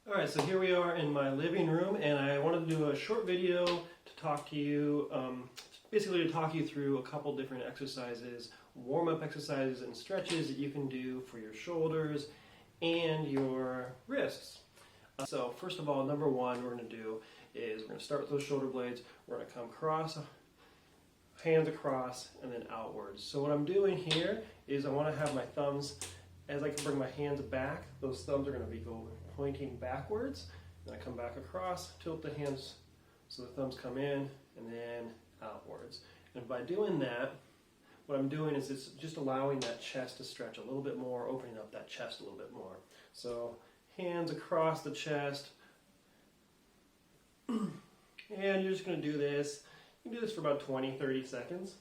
Alright, so here we are in my living room, and I wanted to do a short video to talk to you, basically to talk you through a couple different exercises, warm-up exercises and stretches that you can do for your shoulders and your wrists. So first of all, number one we're going to do is we're going to start with those shoulder blades. We're going to come across, hands across, and then outwards. So what I'm doing here is I want to have my thumbs, as I can bring my hands back, those thumbs are going to be pointing backwards. And I come back across, tilt the hands so the thumbs come in, and then outwards. And by doing that, what I'm doing is it's just allowing that chest to stretch a little bit more, opening up that chest a little bit more. So hands across the chest, and you're just going to do this. You can do this for about 20-30 seconds.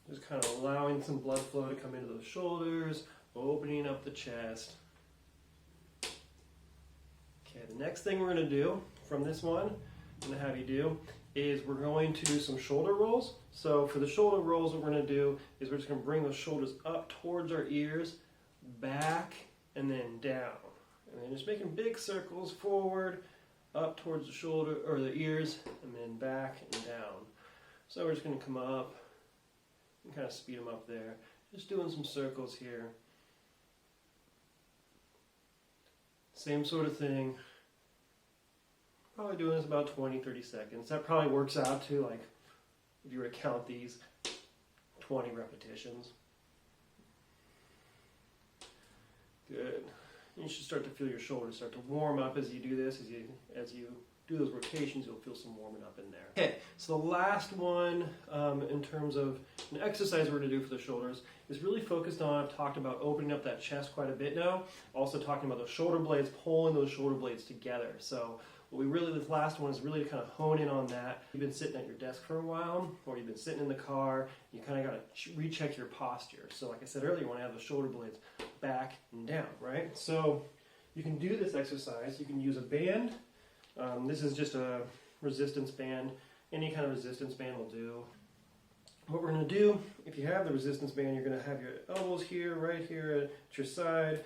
Just kind of allowing some blood flow to come into those shoulders, opening up the chest. Okay, the next thing we're going to do from this one, I'm going to have you do, is we're going to do some shoulder rolls. So for the shoulder rolls, what we're going to do is we're just going to bring those shoulders up towards our ears, back, and then down. And then just making big circles forward, up towards the shoulder or the ears, and then back and down. So we're just going to come up and kind of speed them up there. Just doing some circles here. Same sort of thing. Probably doing this about 20-30 seconds. That probably works out to, like, if you were to count these, 20 repetitions. Good. You should start to feel your shoulders start to warm up as you do this. As you do those rotations, you'll feel some warming up in there. Okay, so the last one in terms of an exercise we're going to do for the shoulders is really focused on, I've talked about opening up that chest quite a bit now, also talking about those shoulder blades, pulling those shoulder blades together. So what we really, this last one is really to kind of hone in on that. You've been sitting at your desk for a while, or you've been sitting in the car, you kind of got to recheck your posture. So like I said earlier, you want to have the shoulder blades back and down, right? So you can do this exercise. You can use a band. This is just a resistance band. Any kind of resistance band will do. What we're going to do, if you have the resistance band, you're going to have your elbows here, right here at your side.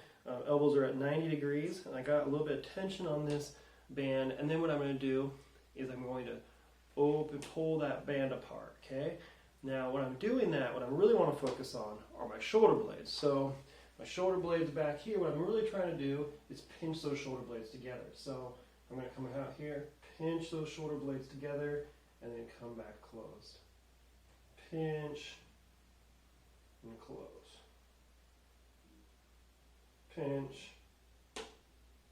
Elbows are at 90 degrees, and I got a little bit of tension on this band. And then what I'm going to do is I'm going to pull that band apart, okay? Now when I'm doing that, what I really want to focus on are my shoulder blades. So my shoulder blades back here, what I'm really trying to do is pinch those shoulder blades together. So I'm going to come out here, pinch those shoulder blades together, and then come back closed. Pinch and close. Pinch,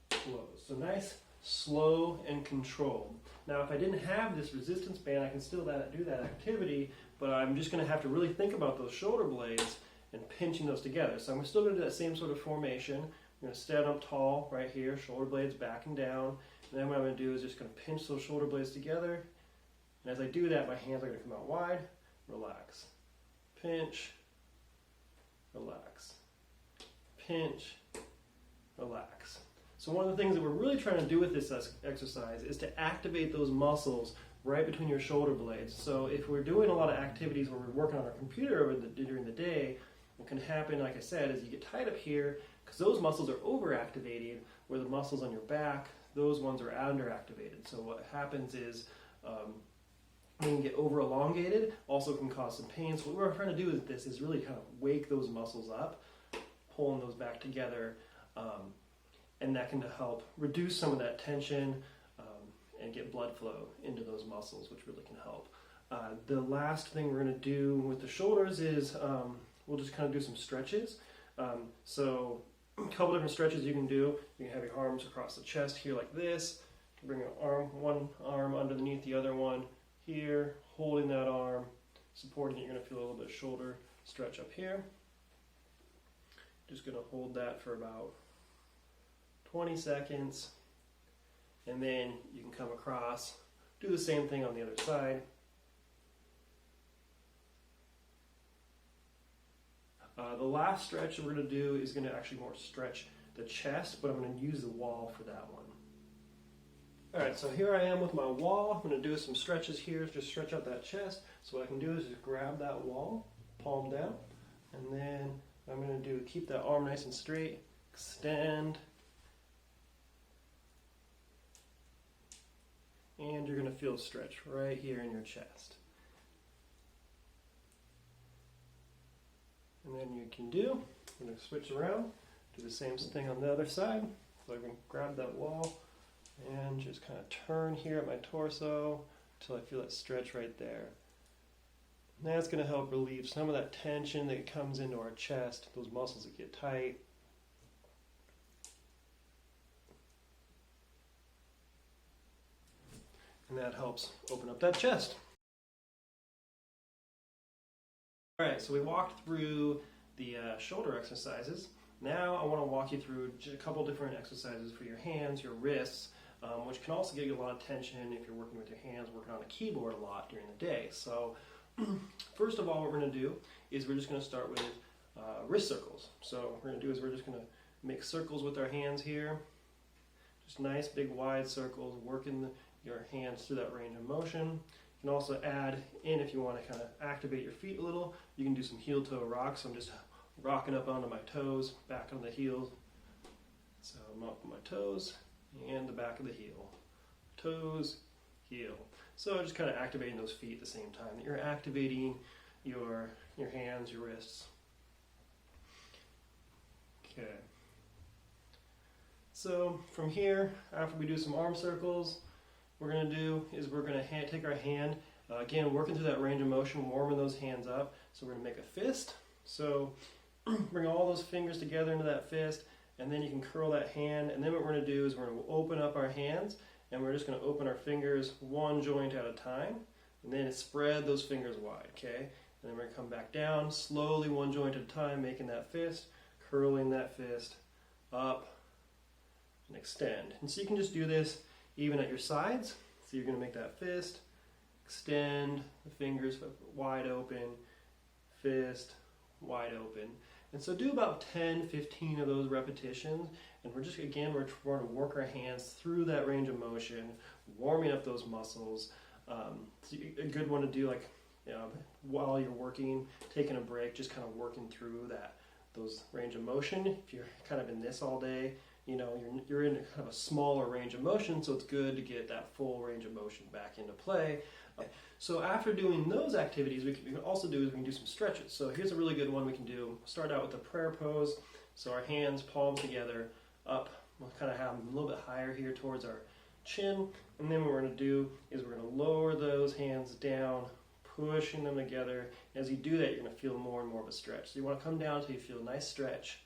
close. So nice, slow, and controlled. Now if I didn't have this resistance band, I can still do that activity, but I'm just going to have to really think about those shoulder blades and pinching those together. So I'm still going to do that same sort of formation. I'm going to stand up tall right here, shoulder blades back and down. And then what I'm going to do is just going to pinch those shoulder blades together. And as I do that, my hands are going to come out wide, relax. Pinch, relax. Pinch, relax. So one of the things that we're really trying to do with this exercise is to activate those muscles right between your shoulder blades. So if we're doing a lot of activities where we're working on our computer during the day, what can happen, like I said, is you get tied up here because those muscles are overactivated, where the muscles on your back, those ones are underactivated. So what happens is when you get over elongated, also can cause some pain. So what we're trying to do with this is really kind of wake those muscles up, pulling those back together, and that can help reduce some of that tension and get blood flow into those muscles, which really can help. The last thing we're going to do with the shoulders is we'll just kind of do some stretches. So a couple different stretches you can do. You can have your arms across the chest here like this. Bring one arm underneath the other one here, holding that arm, supporting it. You're going to feel a little bit of shoulder stretch up here. Just going to hold that for about 20 seconds. And then you can come across, do the same thing on the other side. The last stretch that we're going to do is going to actually more stretch the chest, but I'm going to use the wall for that one. Alright, so here I am with my wall. I'm going to do some stretches here, just stretch out that chest. So what I can do is just grab that wall, palm down, and then what I'm going to do, keep that arm nice and straight, extend, and you're going to feel a stretch right here in your chest. And then you can do, I'm going to switch around, do the same thing on the other side. So I can grab that wall and just kind of turn here at my torso until I feel that stretch right there. And that's going to help relieve some of that tension that comes into our chest, those muscles that get tight. And that helps open up that chest. All right, so we walked through the shoulder exercises. Now I want to walk you through just a couple different exercises for your hands, your wrists, which can also give you a lot of tension if you're working with your hands, working on a keyboard a lot during the day. So first of all, what we're going to do is we're just going to start with wrist circles. So what we're going to do is we're just going to make circles with our hands here. Just nice, big, wide circles, working your hands through that range of motion. You can also add in, if you want to kind of activate your feet a little, you can do some heel-toe rocks. So I'm just rocking up onto my toes, back on the heels. So I'm up on my toes and the back of the heel. Toes, heel. So just kind of activating those feet at the same time that you're activating your hands, your wrists. Okay. So from here, after we do some arm circles, what we're going to do is we're going to take our hand, again working through that range of motion, warming those hands up. So we're going to make a fist. So bring all those fingers together into that fist, and then you can curl that hand. And then what we're going to do is we're going to open up our hands, and we're just going to open our fingers one joint at a time, and then spread those fingers wide, okay? And then we're going to come back down, slowly one joint at a time, making that fist, curling that fist up, and extend. And so you can just do this even at your sides. So you're going to make that fist, extend the fingers wide open, fist, wide open. And so do about 10, 15 of those repetitions. And we're just, again, we're trying to work our hands through that range of motion, warming up those muscles. So a good one to do, like, you know, while you're working, taking a break, just kind of working through those range of motion. If you're kind of in this all day, you know, you're in kind of a smaller range of motion, so it's good to get that full range of motion back into play. So after doing those activities, we can also do is we can do some stretches. So here's a really good one we can do. Start out with the prayer pose. So our hands, palms together, up. We'll kind of have them a little bit higher here towards our chin. And then what we're going to do is we're going to lower those hands down, pushing them together. As you do that, you're going to feel more and more of a stretch. So you want to come down until you feel a nice stretch.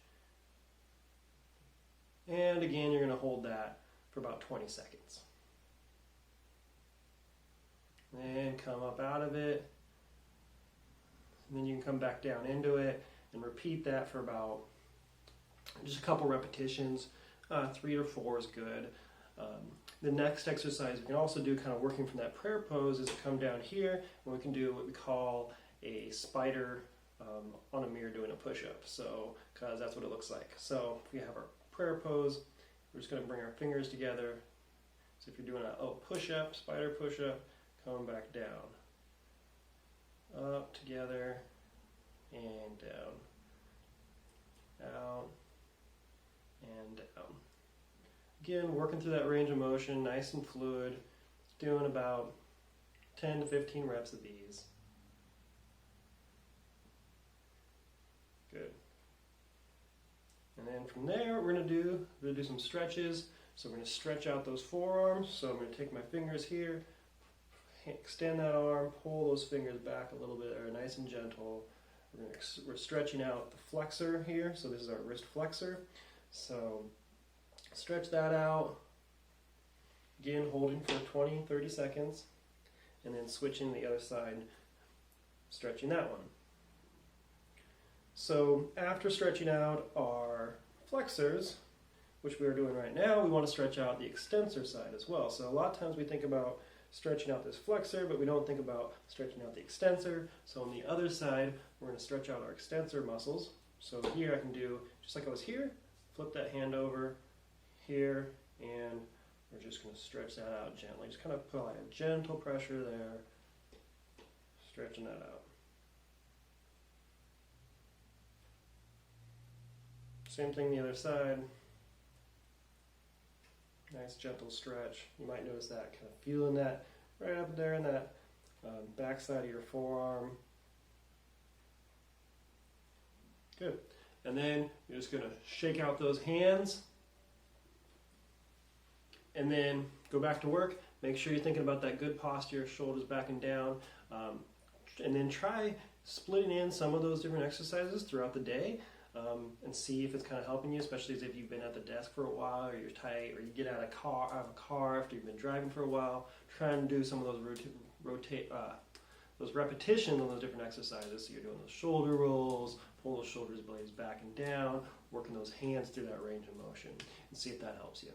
And again, you're going to hold that for about 20 seconds. And come up out of it. And then you can come back down into it and repeat that for about just a couple repetitions. 3 or 4 is good. The next exercise we can also do, kind of working from that prayer pose, is to come down here and we can do what we call a spider on a mirror doing a push-up. So, because that's what it looks like. So if we have our prayer pose, we're just going to bring our fingers together. So if you're doing a push-up, spider push-up, coming back down, up, together, and down, out, and down. Again, working through that range of motion, nice and fluid, doing about 10 to 15 reps of these. Good. And then from there, what we're going to do some stretches. So we're going to stretch out those forearms. So I'm going to take my fingers here, extend that arm, pull those fingers back a little bit, nice and gentle. We're stretching out the flexor here. So this is our wrist flexor. So stretch that out. Again, holding for 20, 30 seconds. And then switching the other side, stretching that one. So after stretching out our flexors, which we are doing right now, we want to stretch out the extensor side as well. So a lot of times we think about stretching out this flexor, but we don't think about stretching out the extensor. So on the other side, we're going to stretch out our extensor muscles. So here I can do, just like I was here, flip that hand over here, and we're just going to stretch that out gently. Just kind of apply a gentle pressure there, stretching that out. Same thing the other side. Nice gentle stretch. You might notice that, kind of feeling that right up there in that backside of your forearm. Good. And then you're just going to shake out those hands and then go back to work. Make sure you're thinking about that good posture, shoulders back and down, and then try splitting in some of those different exercises throughout the day, and see if it's kind of helping you, especially if you've been at the desk for a while, or you're tight, or you get out of a car after you've been driving for a while. Try and do some of those those repetitions on those different exercises. So you're doing those shoulder rolls, pull those shoulders blades back and down, working those hands through that range of motion, and see if that helps you.